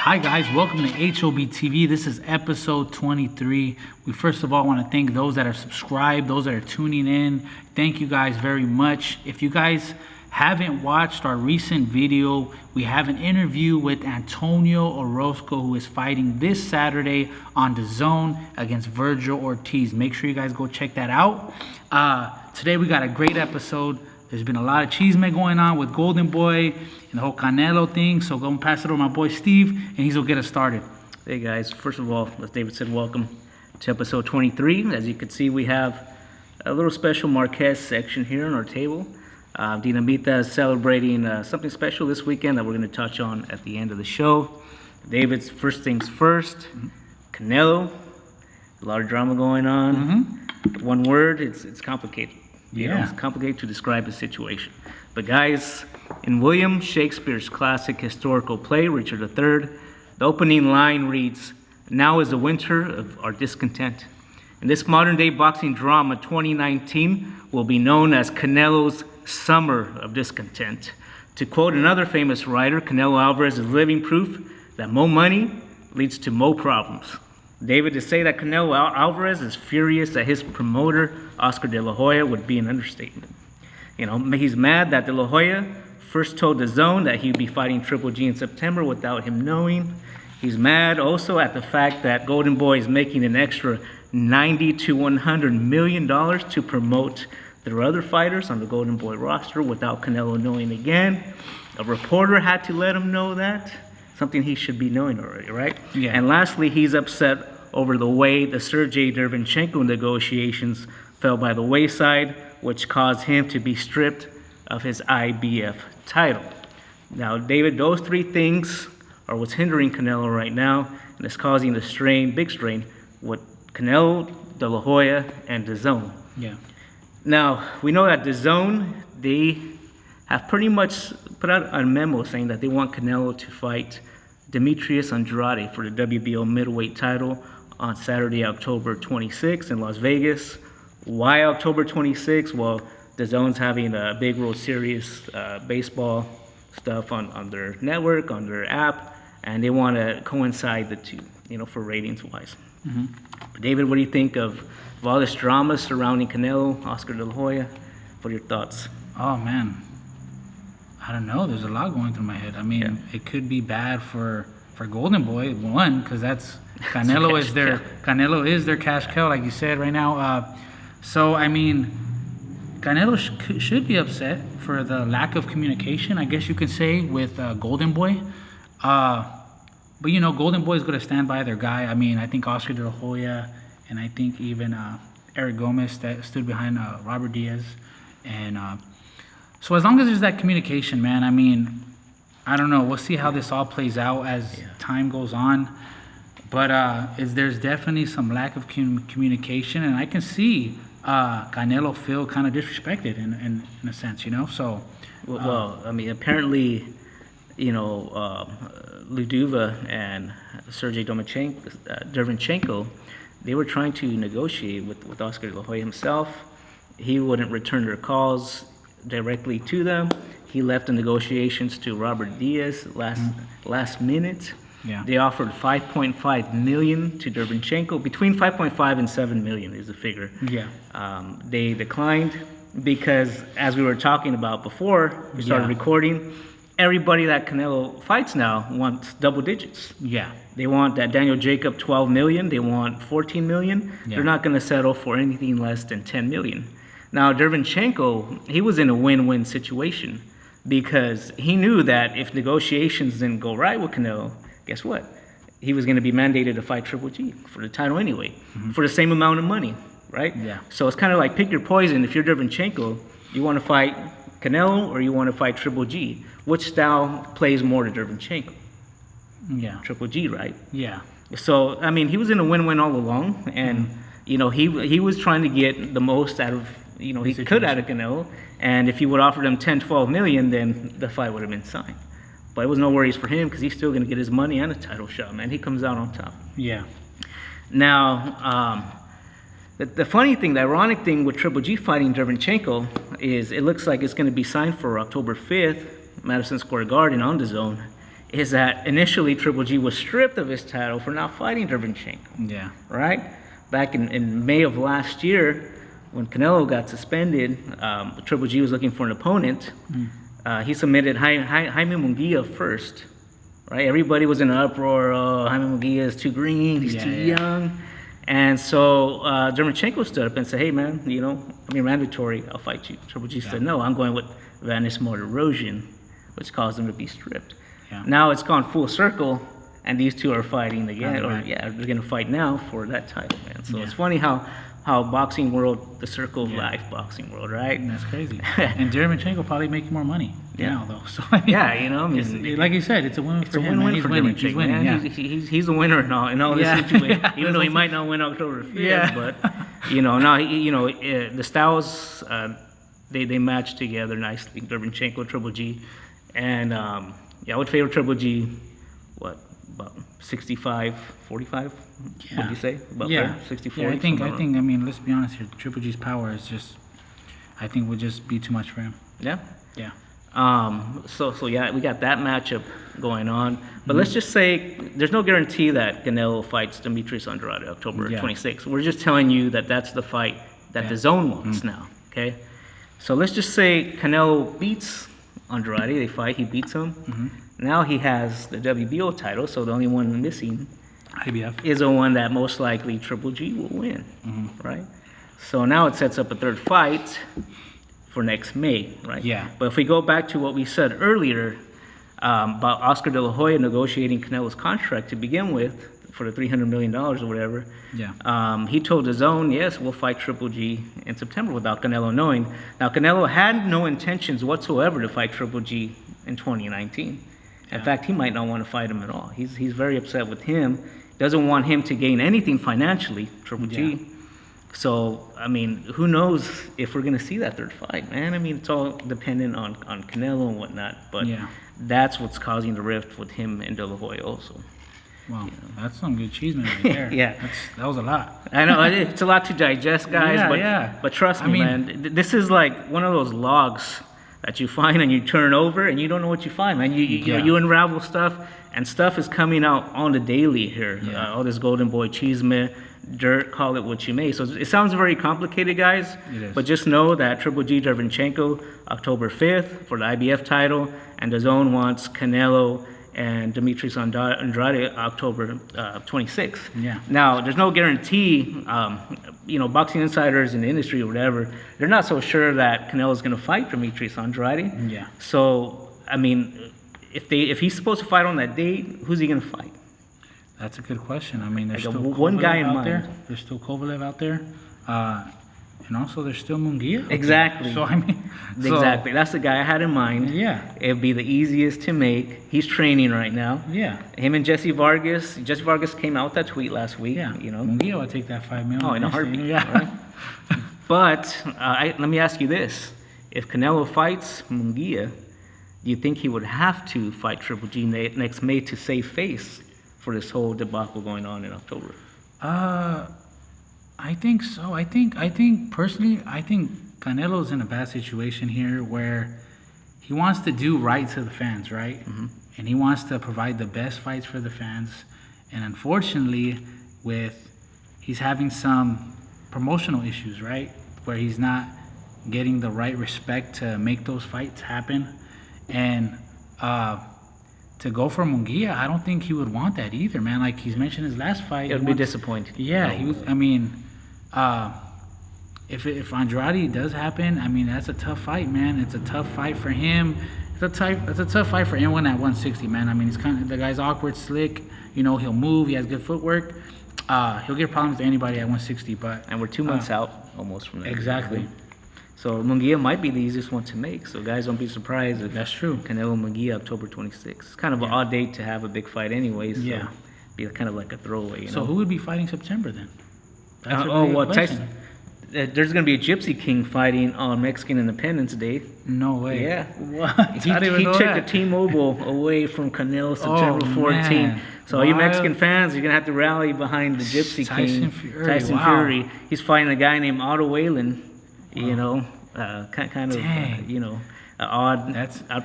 Hi guys, welcome to HOB TV. This is episode 23. We first of all want to thank those that are subscribed, those that are tuning in. Thank you guys very much. If you guys haven't watched our recent video, we have an interview with Antonio Orozco, who is fighting this Saturday on DAZN against Virgil Ortiz. Make sure you guys go check that out. Today we got a great episode. There's been a lot of chisme going on with Golden Boy and the whole Canelo thing. So go and pass it over to my boy Steve, and he's gonna get us started. Hey guys, first of all, as David said, welcome to episode 23. As you can see, we have a little special Marquez section here on our table. Dinamita is celebrating something special this weekend that we're gonna touch on at the end of the show. David's first things first, Canelo, a lot of drama going on. One word, it's complicated. You know, it's complicated to describe the situation. But guys, in William Shakespeare's classic historical play, Richard III, the opening line reads, "Now is the winter of our discontent." And this modern day boxing drama 2019 will be known as Canelo's Summer of Discontent. To quote another famous writer, Canelo Alvarez is living proof that more money leads to more problems. David, to say that Canelo Alvarez is furious at his promoter, Oscar de la Hoya, would be an understatement. You know, he's mad that de la Hoya first told DAZN that he'd be fighting Triple G in September without him knowing. He's mad also at the fact that Golden Boy is making an extra $90 to $100 million to promote their other fighters on the Golden Boy roster without Canelo knowing again. A reporter had to let him know that. Something he should be knowing already, right? Yeah. And lastly, he's upset over the way the Sergey Derevyanchenko negotiations fell by the wayside, which caused him to be stripped of his IBF title. Now, David, those three things are what's hindering Canelo right now, and it's causing a strain, big strain, with Canelo, De La Hoya, and DAZN. Yeah. Now, we know that DAZN, they have pretty much put out a memo saying that they want Canelo to fight Demetrius Andrade for the WBO middleweight title on Saturday, October 26th in Las Vegas. Why October 26th? Well, DAZN's having a big World Series baseball stuff on their network, on their app, and they want to coincide the two, you know, for ratings-wise. David, what do you think of all this drama surrounding Canelo, Oscar de la Hoya? What are your thoughts? Oh man, I don't know. There's a lot going through my head. I mean, it could be bad for Golden Boy, one, because that's Canelo is their cash cow, like you said right now. So I mean, Canelo should be upset for the lack of communication, I guess you could say, with Golden Boy. But you know, Golden Boy is going to stand by their guy. I mean, I think Oscar de la Hoya, and I think even Eric Gomez that stood behind Robert Diaz, and so as long as there's that communication, man, I mean, I don't know. We'll see how this all plays out as time goes on. But there's definitely some lack of communication, and I can see Canelo feel kind of disrespected in a sense, you know. So, well, I mean, apparently, you know, Luduva and Sergey Derevyanchenko, they were trying to negotiate with Oscar de la Hoya himself. He wouldn't return their calls directly to them. He left the negotiations to Robert Diaz last minute. Yeah. They offered $5.5 million to Derevyanchenko. Between 5.5 and 7 million is the figure. Yeah. They declined because, as we were talking about before we started recording, everybody that Canelo fights now wants double digits. Yeah. They want that Daniel Jacob 12 million. They want 14 million. Yeah. They're not going to settle for anything less than 10 million. Now, Derevyanchenko, he was in a win-win situation because he knew that if negotiations didn't go right with Canelo, guess what? He was going to be mandated to fight Triple G for the title anyway, for the same amount of money, right? Yeah. So it's kind of like pick your poison. If you're Derevyanchenko, you want to fight Canelo or you want to fight Triple G? Which style plays more to Derevyanchenko? Yeah. Triple G, right? Yeah. So, I mean, he was in a win-win all along, and, you know, he was trying to get the most out of, you know, he could out of Canelo, and if he would offer him 10, 12 million, then the fight would have been signed. But it was no worries for him because he's still going to get his money and a title shot, man. He comes out on top. Yeah. Now, the funny thing, the ironic thing with Triple G fighting Derevyanchenko is it looks like it's going to be signed for October 5th, Madison Square Garden on DAZN. is that initially Triple G was stripped of his title for not fighting Derevyanchenko. Yeah. Right? Back in May of last year, when Canelo got suspended, Triple G was looking for an opponent. He submitted Jaime Munguia first. Right? Everybody was in an uproar. Oh, Jaime Munguia is too green. He's too young. And so Derevyanchenko stood up and said, hey, man, mandatory, I'll fight you. Triple G said, no, I'm going with Vanis Martirosyan, which caused him to be stripped. Yeah. Now it's gone full circle, and these two are fighting again. They're going to fight now for that title, man. So it's funny how boxing world, the circle of life boxing world, right? That's crazy. And Derevyanchenko probably making more money now, though. So like you said, it's a win for him. Win-win for Derevyanchenko. He's winning. Yeah. He's the winner in all this situation. Even though he might not win October 5th, but the styles they match together nicely. Derevyanchenko, Triple G, and I would favor Triple G. What about 65-45? What would you say? About 60-40? Yeah, I think. I mean, let's be honest here. Triple G's power is just, I think, would just be too much for him. Yeah. Yeah. So yeah, we got that matchup going on. But let's just say there's no guarantee that Canelo fights Demetrius Andrade October 26th. We're just telling you that that's the fight that the DAZN wants now. Okay. So let's just say Canelo beats Andrade. They fight. He beats him. Now he has the WBO title. So the only one missing IBF is the one that most likely Triple G will win. Right. So now it sets up a third fight for next May, right? Yeah. But if we go back to what we said earlier about Oscar De La Hoya negotiating Canelo's contract to begin with for the $300 million or whatever, he told the DAZN, yes, we'll fight Triple G in September without Canelo knowing. Now, Canelo had no intentions whatsoever to fight Triple G in 2019. In fact, he might not want to fight him at all. He's very upset with him. Doesn't want him to gain anything financially, Triple G. So, I mean, who knows if we're going to see that third fight, man? I mean, it's all dependent on Canelo and whatnot. But that's what's causing the rift with him and De La Hoya also. Wow, that's some good cheese man right there. That was a lot. I know, it's a lot to digest, guys. But trust me, man, this is like one of those logs that you find and you turn over and you don't know what you find, man. You unravel stuff, and stuff is coming out on the daily here. All this golden boy cheeseman, dirt, call it what you may. So it sounds very complicated, guys. It is. But just know that Triple G Derevyanchenko October 5th for the IBF title, and the DAZN wants Canelo and Demetrius Andrade October 26th. Yeah. Now, there's no guarantee, boxing insiders in the industry or whatever, they're not so sure that Canelo's going to fight Demetrius Andrade. Yeah. So, I mean, if he's supposed to fight on that date, who's he going to fight? That's a good question. I mean, there's Like still one guy in out mind. there. There's still Kovalev out there. And also there's still Munguia. Okay. Exactly. So, I mean... Exactly. That's the guy I had in mind. Yeah. It'd be the easiest to make. He's training right now. Yeah. Him and Jesse Vargas. Jesse Vargas came out with that tweet last week. Yeah. Munguia would take that $5 million. Oh, in a heartbeat. Yeah. Right? But let me ask you this. If Canelo fights Munguia, do you think he would have to fight Triple G next May to save face for this whole debacle going on in October? I think so. I think personally, Canelo's in a bad situation here where he wants to do right to the fans, right? And he wants to provide the best fights for the fans. And unfortunately, he's having some promotional issues, right? Where he's not getting the right respect to make those fights happen. And to go for Munguia, I don't think he would want that either, man. Like he's mentioned his last fight. It would be disappointing. Yeah, he was. I mean, if Andrade does happen, I mean that's a tough fight, man. It's a tough fight for him. It's a tough fight for anyone at 160, man. I mean, the guy's awkward, slick. He'll move. He has good footwork. He'll get problems to anybody at 160, and we're 2 months out almost from that. Exactly. So Munguia might be the easiest one to make. So guys, don't be surprised if that's true. Canelo Munguia October 26th. It's kind of an odd date to have a big fight, anyways. So be kind of like a throwaway. So who would be fighting September then? Tyson. There's going to be a Gypsy King fighting on Mexican Independence Day. No way. Yeah. What? He took the T-Mobile away from Canelo September 14th. Man. So all you Mexican fans, you're going to have to rally behind the Gypsy King. Tyson Fury. He's fighting a guy named Otto Whalen. Kind of, odd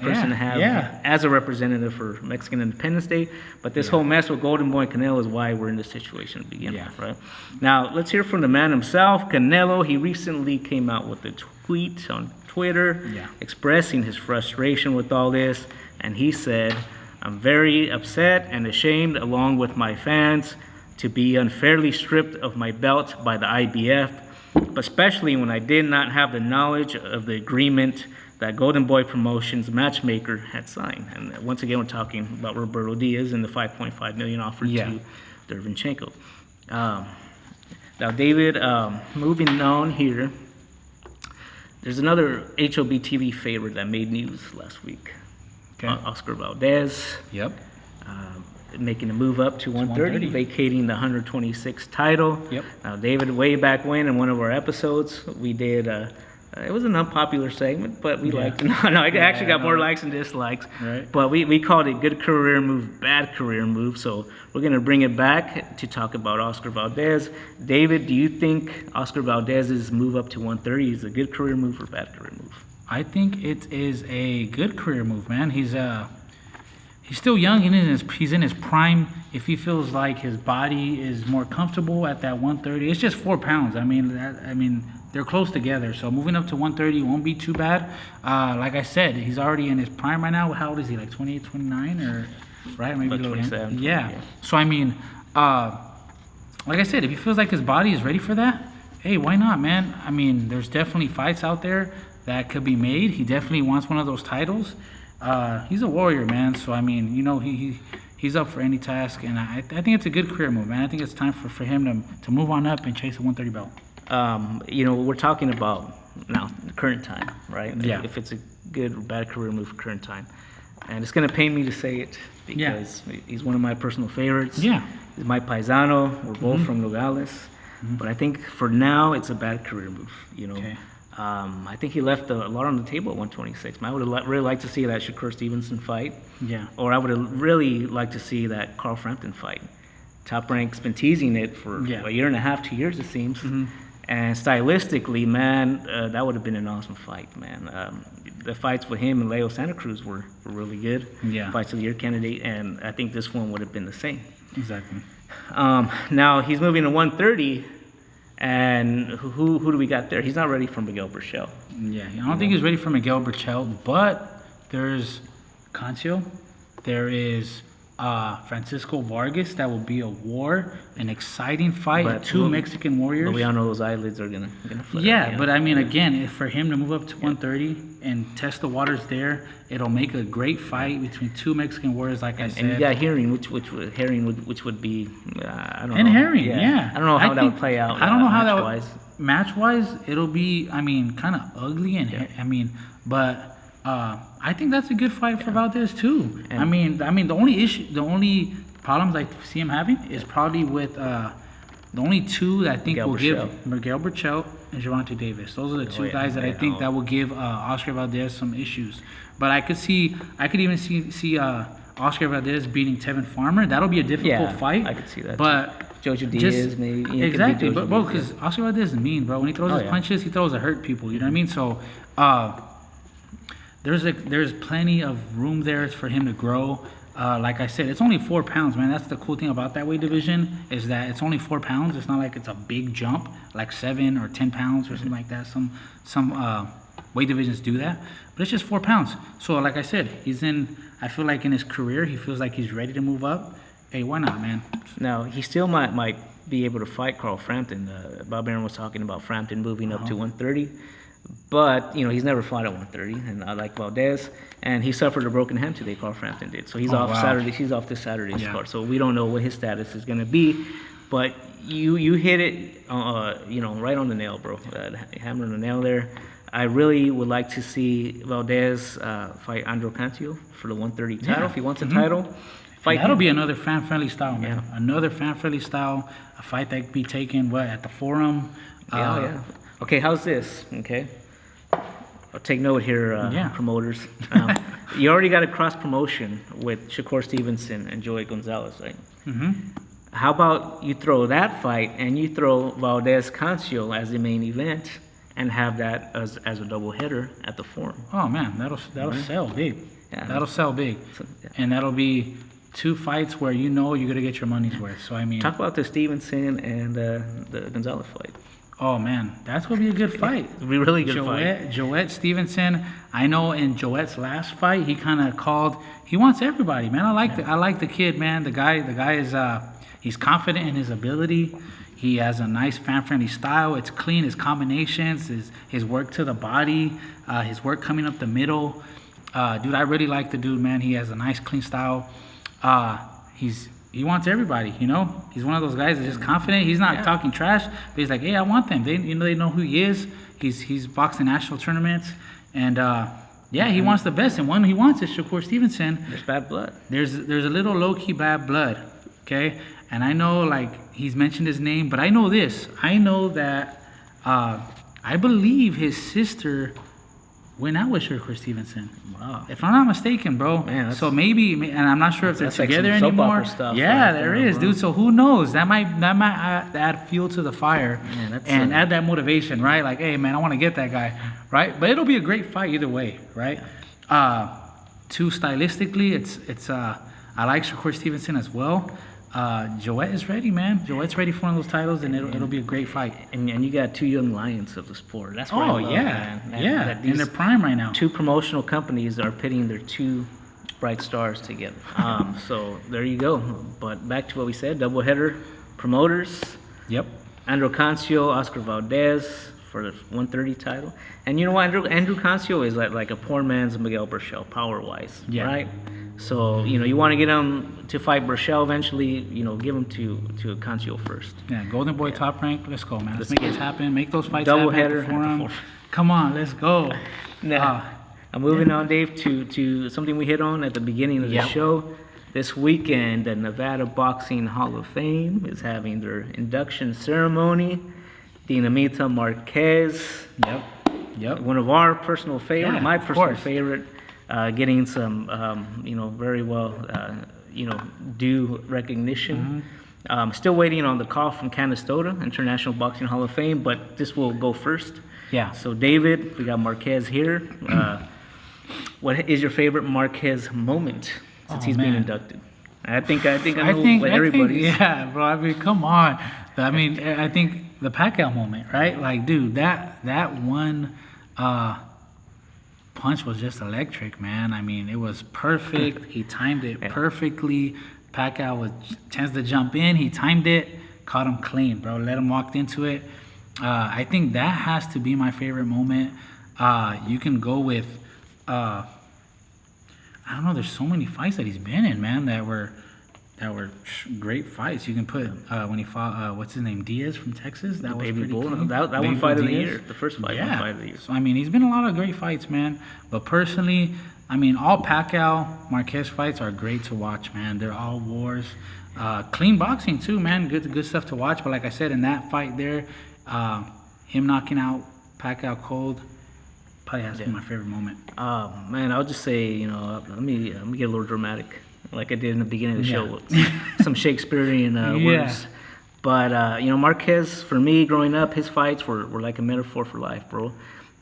person to have as a representative for Mexican Independence Day. But this whole mess with Golden Boy and Canelo is why we're in this situation to begin with, right? Now, let's hear from the man himself, Canelo. He recently came out with a tweet on Twitter expressing his frustration with all this. And he said, "I'm very upset and ashamed, along with my fans, to be unfairly stripped of my belt by the IBF, but especially when I did not have the knowledge of the agreement that Golden Boy Promotions matchmaker had signed." And once again, we're talking about Roberto Diaz and the $5.5 million offered to Derevyanchenko. Now, David, moving on here, there's another HOB TV favorite that made news last week. Oscar Valdez. Making a move up to 130, vacating the 126 title. Now, David, way back when in one of our episodes, we did, it was an unpopular segment, but we liked it. No, it actually got more likes and dislikes. But we called it good career move, bad career move. So we're going to bring it back to talk about Oscar Valdez. David, do you think Oscar Valdez's move up to 130 is a good career move or bad career move? I think it is a good career move, man. He's still young. He's in his prime. If he feels like his body is more comfortable at that 130, it's just 4 pounds. I mean, they're close together. So moving up to 130 won't be too bad. Like I said, he's already in his prime right now. How old is he? Like 28, 29, or right? Maybe about 27. Yeah. So I mean, like I said, if he feels like his body is ready for that, hey, why not, man? I mean, there's definitely fights out there that could be made. He definitely wants one of those titles. He's a warrior, man. So I mean, you know, he's up for any task, and I think it's a good career move, man. I think it's time for him to move on up and chase a 130 belt. You know, we're talking about now the current time, right? Yeah. If it's a good or bad career move for current time, and it's gonna pain me to say it because he's one of my personal favorites. Yeah. He's my paisano. We're both from Nogales, but I think for now it's a bad career move. You know. I think he left a lot on the table at 126. I would have really liked to see that Shakur Stevenson fight. Or I would have really liked to see that Carl Frampton fight. Top Rank's been teasing it for a year and a half, 2 years it seems. And stylistically, man, that would have been an awesome fight, man. The fights with him and Leo Santa Cruz were really good. Fights of the year candidate, and I think this one would have been the same. Exactly. Now he's moving to 130. And who do we got there? He's not ready for Miguel Berchelt. I don't think he's ready for Miguel Berchelt, but there's Cancio, there is Francisco Vargas. That will be a war, an exciting fight. But two Mexican warriors. But we all know those eyelids are gonna flare. Yeah, but I mean, again, for him to move up to 130 and test the waters there, it'll make a great fight between two Mexican warriors, like I said. And you got Herring, which would be I don't know. And Herring, yeah. I don't know how that would play out. I don't know how that would. Match-wise, it'll be, I mean, kind of ugly, and I mean, but. I think that's a good fight for Valdez too. I mean, the only problems I see him having is probably with the only two that I think will give Miguel Berchelt and Gervonta Davis. Those are the two guys that I think that will give Oscar Valdez some issues. But I could even see Oscar Valdez beating Tevin Farmer. That'll be a difficult fight. I could see that. But Jojo Diaz, maybe. Exactly, but bro, because Oscar Valdez is mean, bro. When he throws his punches, he throws to hurt people. You know what I mean? So. There's plenty of room there for him to grow. Like I said, it's only 4 pounds, man. That's the cool thing about that weight division, is that it's only 4 pounds. It's not like it's a big jump, like 7 or 10 pounds or something like that. Some weight divisions do that, but it's just 4 pounds. So like I said, I feel like in his career, he feels like he's ready to move up. Hey, why not, man? Now, he still might be able to fight Carl Frampton. Bob Aaron was talking about Frampton moving up to 130. But, you know, he's never fought at 130, and I like Valdez. And he suffered a broken hand today, Carl Frampton did. So he's off Saturday. He's off this Saturday's card. So we don't know what his status is going to be. But you hit it, you know, right on the nail, bro. Hammer on the nail there. I really would like to see Valdez fight Andrew Cancio for the 130 title. If he wants a title, fight That'll be another fan-friendly style, man. Another fan-friendly style, a fight that could be taken, at the Forum. Okay, how's this? Okay. I'll take note here, promoters. You already got a cross-promotion with Shakur Stevenson and Joey Gonzalez, right? How about you throw that fight and you throw Valdez Cancio as the main event, and have that as a double header at the Forum. Oh man, that'll sell big. Yeah. That'll sell big, So, yeah. and that'll be 2 fights where you know you're gonna get your money's worth. So I mean, Talk about the Stevenson and the Gonzalez fight. oh man, that's gonna be a good fight. It'll be a really good fight. Joette Stevenson. I know in Joette's last fight, he kind of called. He wants everybody, man. I like the kid, man. The guy is he's confident in his ability. He has a nice fan-friendly style. It's clean. His combinations, his work to the body, his work coming up the middle. Dude, I really like the dude, man. He has a nice, clean style. He wants everybody, you know. He's one of those guys that's just confident. He's not talking trash, but he's like, hey, I want them. They know who he is. He's boxed in national tournaments, and he wants the best. And one he wants is Shakur Stevenson. There's bad blood. There's a little low-key bad blood, okay? And I know, like, he's mentioned his name, but I know this. I know that I believe his sister went out with Shakur Stevenson. Wow. If I'm not mistaken, bro. Man, so maybe, and I'm not sure if they're that's like together some soap anymore. opera stuff Yeah, right there there, is, bro. dude. So who knows? That might add fuel to the fire, Man, and add that motivation, right? Like, hey, man, I want to get that guy, right? But it'll be a great fight either way, right? Too stylistically, it's I like Shakur Stevenson as well. Joette is ready, man. Joette's ready for one of those titles, and it'll be a great fight. And you got 2 young lions of the sport. That's what I love, man. That in their prime right now. 2 promotional companies are pitting their 2 bright stars together. So there you go. But back to what we said, doubleheader promoters. Yep. Andrew Cancio, Oscar Valdez for the 130 title. And you know what? Andrew Cancio is like a poor man's Miguel Burchell, power-wise, right? So, you know, you want to get him to fight Burchell eventually, you know, give him to Cancio first. Yeah, Golden Boy top rank. Let's go, man. Let's make it happen. Make those fights Doubleheader happen for him. Come on, let's go. Now, I'm moving on, Dave, to something we hit on at the beginning of the show. This weekend, the Neveda Boxing Hall of Fame is having their induction ceremony. Dinamita Marquez. Yep. One of our personal favorite, my of personal course. favorite, getting some, very well, due recognition. Still waiting on the call from Canastota, International Boxing Hall of Fame, but this will go first. Yeah. So, David, we got Marquez here. What is your favorite Marquez moment since he's been inducted? I think I know what everybody's. Yeah, bro. I mean, come on. I mean, I think the Pacquiao moment, right? Like, dude, that one punch was just electric, man. I mean, it was perfect. He timed it perfectly. Pacquiao tends to jump in. He timed it, caught him clean, bro. Let him walk into it. I think that has to be my favorite moment. You can go with, I don't know. There's so many fights that he's been in, man, that were great fights. You can put when he fought what's his name, Diaz from Texas. That was Baby pretty Bull. clean. That Baby one fight Bull of the Diaz. year, the first fight of the year. So I mean, he's been in a lot of great fights, man. But personally, I mean, all Pacquiao Marquez fights are great to watch, man. They're all wars, clean boxing too, man. Good stuff to watch. But like I said, in that fight there, him knocking out Pacquiao cold probably has to be my favorite moment. Man, I'll just say, let me get a little dramatic, like I did in the beginning of the show, with some Shakespearean words. But Marquez, for me, growing up, his fights were like a metaphor for life, bro,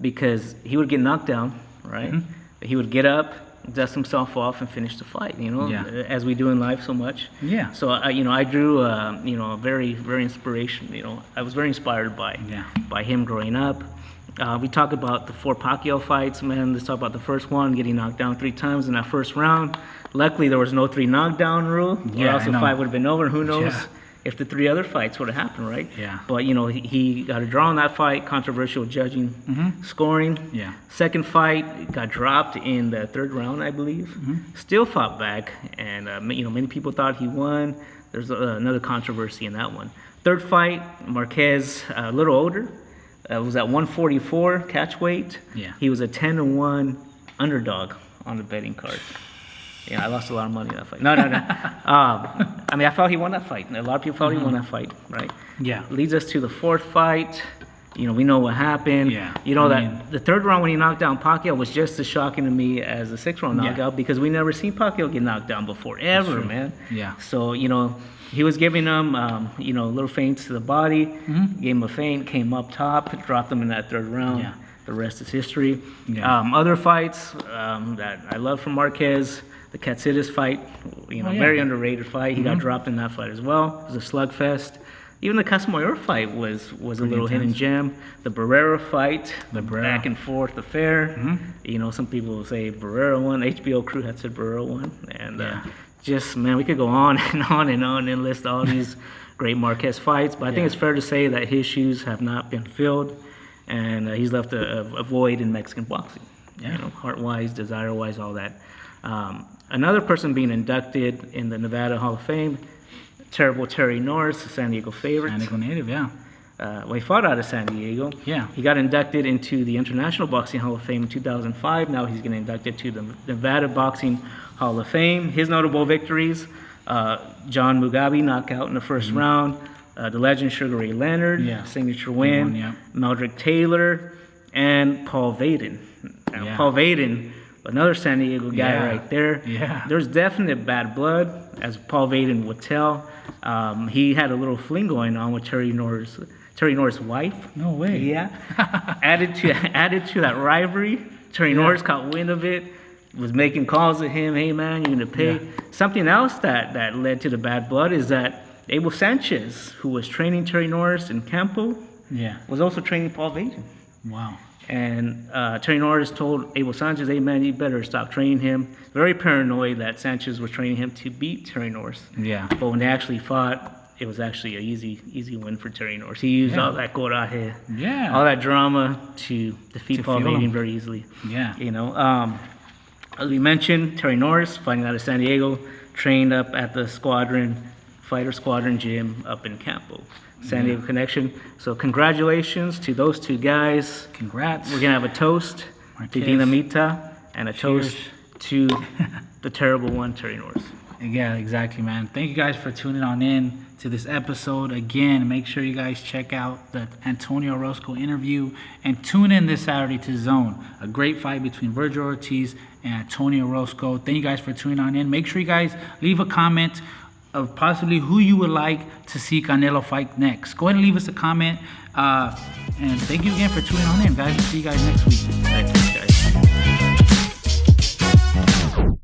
because he would get knocked down, right? But he would get up, dust himself off, and finish the fight. As we do in life so much. Yeah. So I drew a very, very inspiration. I was very inspired by him growing up. We talk about the 4 Pacquiao fights, man. Let's talk about the first one, getting knocked down 3 times in that first round. Luckily, there was no 3 knockdown rule, or else the fight would have been over. Who knows if the 3 other fights would have happened, right? Yeah. But, he got a draw in that fight, controversial judging, scoring. Yeah. Second fight, got dropped in the 3rd round, I believe. Still fought back, and, many people thought he won. There's another controversy in that one. 3rd fight, Marquez, a little older. Was at 144 catch weight. Yeah. He was a 10-1 underdog on the betting card. Yeah, I lost a lot of money in that fight. No. I felt he won that fight. A lot of people thought he won that fight, right? Yeah. Leads us to the 4th fight. You know, we know what happened. Yeah, You know, I that mean- the third round when he knocked down Pacquiao was just as shocking to me as the sixth round Yeah. knockout because we never seen Pacquiao get knocked down before, ever, true. man. Yeah. So, you know, he was giving him, you know, little feints to the body, gave him a feint, came up top, dropped him in that third round. Yeah. The rest is history. Yeah. Other fights that I love from Marquez, the Katsidis fight, you know, Oh, yeah. very underrated fight. He got dropped in that fight as well. It was a slugfest. Even the Casamayor fight was a little hidden gem. The Barrera fight, The Barrera. back and forth affair. You know, some people will say Barrera won. HBO crew had said Barrera won. And Yeah. just, man, we could go on and on and on and list all these great Marquez fights. But I think Yeah. it's fair to say that his shoes have not been filled. And he's left a void in Mexican boxing. Yeah. You know, heart-wise, desire-wise, all that. Another person being inducted in the Nevada Hall of Fame, terrible Terry Norris, a San Diego favorite. San Diego native, yeah. Well, he fought out of San Diego. Yeah. He got inducted into the International Boxing Hall of Fame in 2005. Now he's getting inducted to the Nevada Boxing Hall of Fame. His notable victories, John Mugabe knockout in the first round, the legend Sugar Ray Leonard, Yeah. signature Big win, one, yeah. Meldrick Taylor, and Paul Vaden. Now, Yeah. Paul Vaden, another San Diego guy Yeah. right there. Yeah. There's definite bad blood, as Paul Vaden would tell. He had a little fling going on with Terry Norris' wife. No way. Yeah. added to that rivalry. Terry Norris caught wind of it, was making calls to him, hey man, you're gonna pay. Yeah. Something else that led to the bad blood is that Abel Sanchez, who was training Terry Norris in Campo, Yeah. was also training Paul Vaden. Wow. And Terry Norris told Abel Sanchez, hey man, you better stop training him. Very paranoid that Sanchez was training him to beat Terry Norris. Yeah. But when they actually fought, it was actually an easy win for Terry Norris. He used Yeah. all that coraje, Yeah. all that drama to defeat To Paul feel him. Vaden very easily. Yeah. You know, as we mentioned, Terry Norris, fighting out of San Diego, trained up at the Fighter Squadron gym up in Campo. San Diego connection. So congratulations to those two guys. Congrats. We're gonna have a toast to Marquez. Dinamita and a toast Cheers. to the terrible one, Terry Norris. Yeah, exactly, man. Thank you guys for tuning on in to this episode. Again, make sure you guys check out the Antonio Orozco interview and tune in this Saturday to Zone. A great fight between Virgil Ortiz and Antonio Orozco. Thank you guys for tuning on in. Make sure you guys leave a comment of possibly who you would like to see Canelo fight next. Go ahead and leave us a comment. And thank you again for tuning on in, guys. We'll see you guys next week.